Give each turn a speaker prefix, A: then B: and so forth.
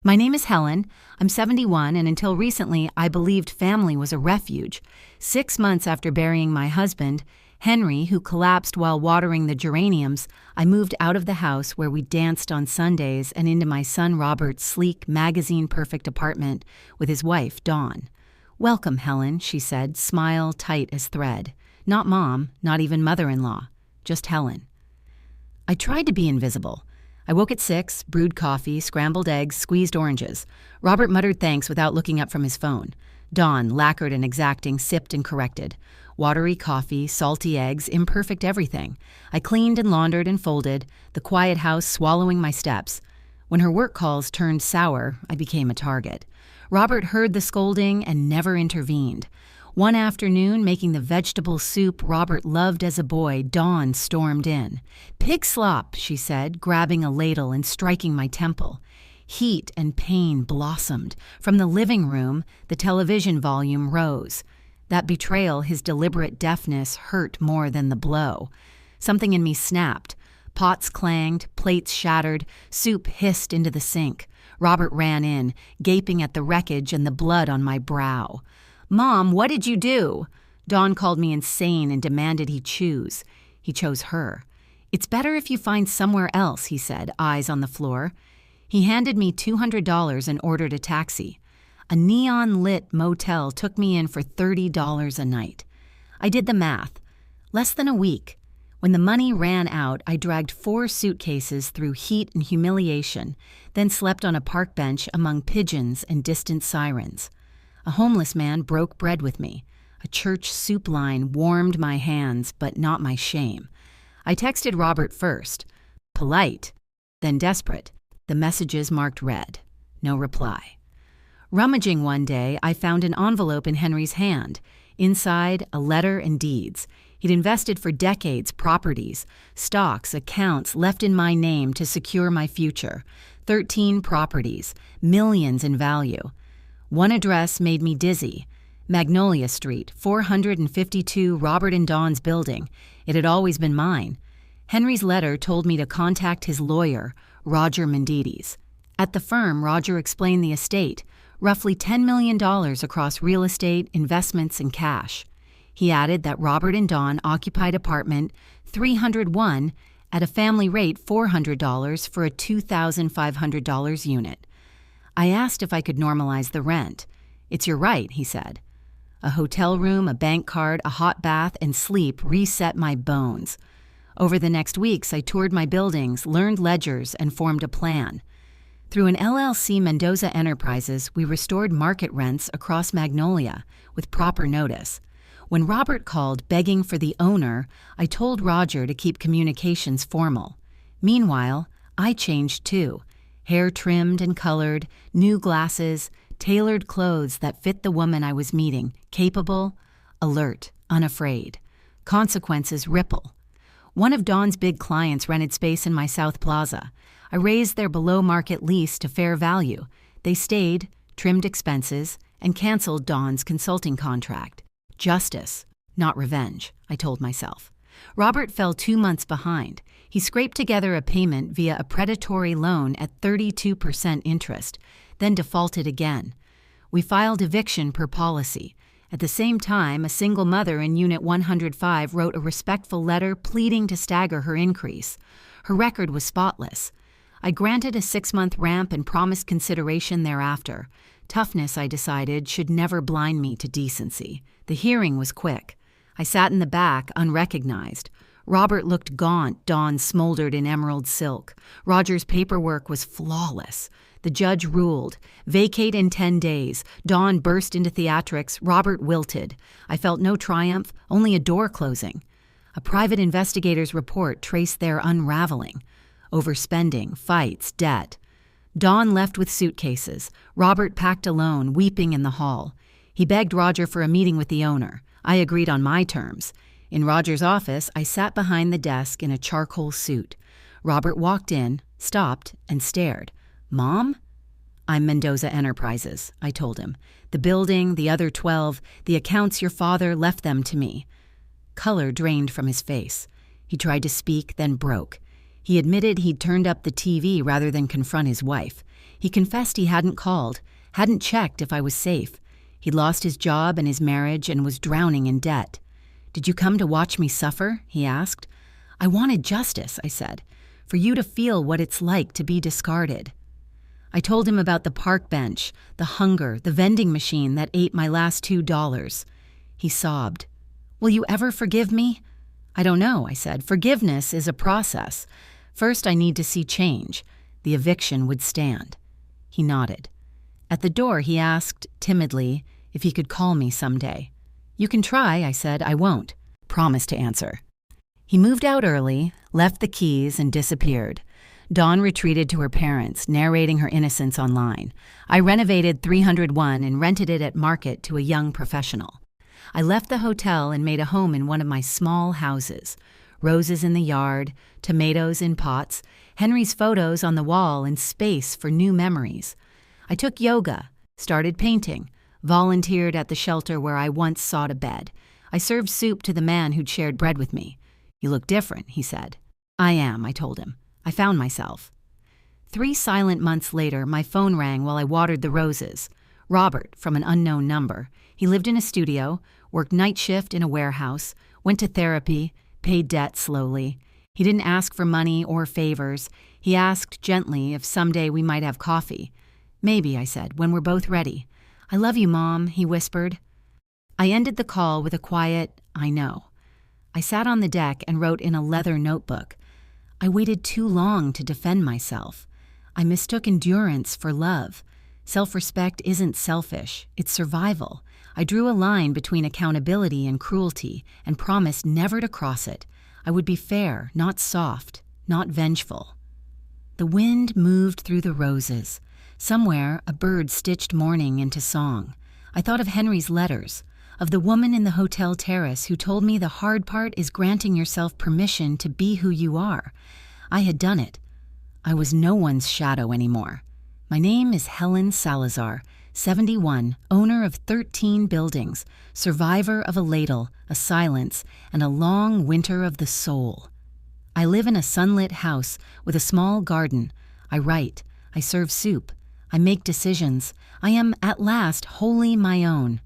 A: My name is Helen. I'm 71, and until recently, I believed family was a refuge. 6 months after burying my husband, Henry, who collapsed while watering the geraniums, I moved out of the house where we danced on Sundays and into my son Robert's sleek, magazine-perfect apartment with his wife, Dawn. "Welcome, Helen," she said, smile tight as thread. Not Mom, not even mother-in-law, just Helen. I tried to be invisible. I woke at 6, brewed coffee, scrambled eggs, squeezed oranges. Robert muttered thanks without looking up from his phone. Dawn, lacquered and exacting, sipped and corrected. Watery coffee, salty eggs, imperfect everything. I cleaned and laundered and folded, the quiet house swallowing my steps. When her work calls turned sour, I became a target. Robert heard the scolding and never intervened. One afternoon, making the vegetable soup Robert loved as a boy, Dawn stormed in. "Pig slop," she said, grabbing a ladle and striking my temple. Heat and pain blossomed. From the living room, the television volume rose. That betrayal, his deliberate deafness, hurt more than the blow. Something in me snapped. Pots clanged, plates shattered, soup hissed into the sink. Robert ran in, gaping at the wreckage and the blood on my brow. "Mom, what did you do?" Dawn called me insane and demanded he choose. He chose her. "It's better if you find somewhere else," he said, eyes on the floor. He handed me $200 and ordered a taxi. A neon-lit motel took me in for $30 a night. I did the math. Less than a week. When the money ran out, I dragged 4 suitcases through heat and humiliation, then slept on a park bench among pigeons and distant sirens. A homeless man broke bread with me. A church soup line warmed my hands, but not my shame. I texted Robert first. Polite, then desperate. The messages marked red. No reply. Rummaging one day, I found an envelope in Henry's hand. Inside, a letter and deeds. He'd invested for decades, properties, stocks, accounts left in my name to secure my future. 13 properties, millions in value. One address made me dizzy. Magnolia Street, 452 Robert and Dawn's building. It had always been mine. Henry's letter told me to contact his lawyer, Roger Mendides. At the firm, Roger explained the estate, roughly $10 million across real estate, investments, and cash. He added that Robert and Dawn occupied apartment 301 at a family rate $400 for a $2,500 unit. I asked if I could normalize the rent. "It's your right," he said. A hotel room, a bank card, a hot bath, and sleep reset my bones. Over the next weeks, I toured my buildings, learned ledgers, and formed a plan. Through an LLC Mendoza Enterprises, we restored market rents across Magnolia with proper notice. When Robert called begging for the owner, I told Roger to keep communications formal. Meanwhile, I changed too. Hair trimmed and colored, new glasses, tailored clothes that fit the woman I was meeting, capable, alert, unafraid. Consequences ripple. One of Dawn's big clients rented space in my South Plaza. I raised their below-market lease to fair value. They stayed, trimmed expenses, and canceled Dawn's consulting contract. Justice, not revenge, I told myself. Robert fell 2 months behind. He scraped together a payment via a predatory loan at 32% interest, then defaulted again. We filed eviction per policy. At the same time, a single mother in Unit 105 wrote a respectful letter pleading to stagger her increase. Her record was spotless. I granted a 6-month ramp and promised consideration thereafter. Toughness, I decided, should never blind me to decency. The hearing was quick. I sat in the back, unrecognized. Robert looked gaunt, Dawn smoldered in emerald silk. Roger's paperwork was flawless. The judge ruled. Vacate in 10 days. Dawn burst into theatrics. Robert wilted. I felt no triumph, only a door closing. A private investigator's report traced their unraveling. Overspending, fights, debt. Dawn left with suitcases. Robert packed alone, weeping in the hall. He begged Roger for a meeting with the owner. I agreed on my terms. In Roger's office, I sat behind the desk in a charcoal suit. Robert walked in, stopped, and stared. "Mom?" "I'm Mendoza Enterprises," I told him. "The building, the other 12, the accounts your father left them to me." Color drained from his face. He tried to speak, then broke. He admitted he'd turned up the TV rather than confront his wife. He confessed he hadn't called, hadn't checked if I was safe. He'd lost his job and his marriage and was drowning in debt. "Did you come to watch me suffer?" he asked. "I wanted justice," I said, "for you to feel what it's like to be discarded." I told him about the park bench, the hunger, the vending machine that ate my last $2. He sobbed. "Will you ever forgive me?" "I don't know," I said. "Forgiveness is a process. First, I need to see change. The eviction would stand." He nodded. At the door, he asked, timidly, if he could call me someday. "You can try," I said. "I won't." Promised to answer. He moved out early, left the keys, and disappeared. Dawn retreated to her parents, narrating her innocence online. I renovated 301 and rented it at market to a young professional. I left the hotel and made a home in one of my small houses. Roses in the yard, tomatoes in pots, Henry's photos on the wall, and space for new memories. I took yoga, started painting, volunteered at the shelter where I once sought a bed. I served soup to the man who'd shared bread with me. "You look different," he said. "I am," I told him. I found myself. 3 silent months later, my phone rang while I watered the roses. Robert, from an unknown number. He lived in a studio, worked night shift in a warehouse, went to therapy, paid debt slowly. He didn't ask for money or favors. He asked gently if someday we might have coffee. "Maybe," I said, "when we're both ready." "I love you, Mom," he whispered. I ended the call with a quiet, "I know." I sat on the deck and wrote in a leather notebook. I waited too long to defend myself. I mistook endurance for love. Self-respect isn't selfish, it's survival. I drew a line between accountability and cruelty and promised never to cross it. I would be fair, not soft, not vengeful. The wind moved through the roses. Somewhere, a bird stitched morning into song. I thought of Henry's letters, of the woman in the hotel terrace who told me the hard part is granting yourself permission to be who you are. I had done it. I was no one's shadow anymore. My name is Helen Salazar, 71, owner of 13 buildings, survivor of a ladle, a silence, and a long winter of the soul. I live in a sunlit house with a small garden. I write. I serve soup. I make decisions. I am, at last, wholly my own.